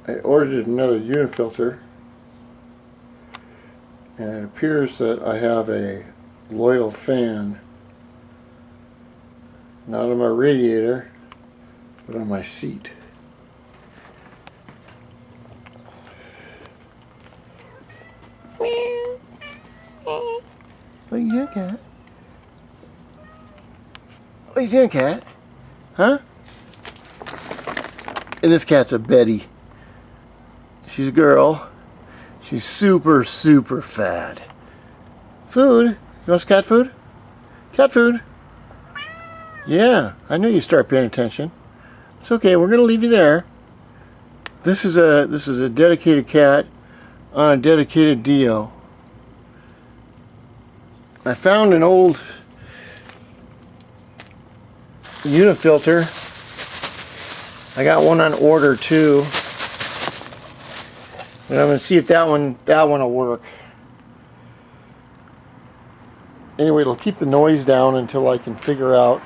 I ordered another unifilter, and it appears that I have a loyal fan, not on my radiator, but on my seat. What are you doing, cat? What are you doing, cat? Huh? And this cat's a Betty. She's a girl. She's super, super fat. Food? You want some cat food? Cat food? Yeah, I knew you'd start paying attention. It's okay, we're gonna leave you there. This is a dedicated cat on a dedicated Dio. I found an old unifilter. I got one on order too, and I'm gonna see if that one will work. Anyway, it'll keep the noise down until I can figure out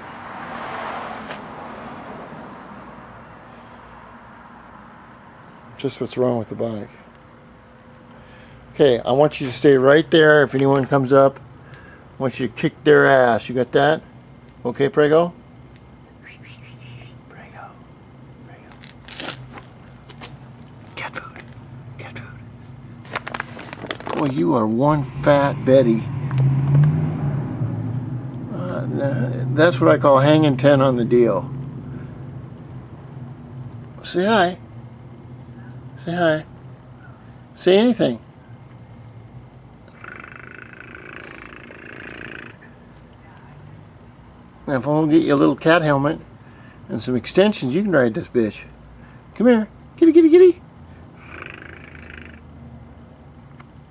just what's wrong with the bike. Okay, I want you to stay right there. If anyone comes up, I want you to kick their ass. You got that? Okay, Prego? Prego. Prego. Cat food. Cat food. Boy, you are one fat Betty. That's what I call hanging 10 on the Dio. Say hi. Say hi. Say anything. Now if I want to get you a little cat helmet and some extensions, you can ride this bitch. Come here. Kitty, kitty, kitty.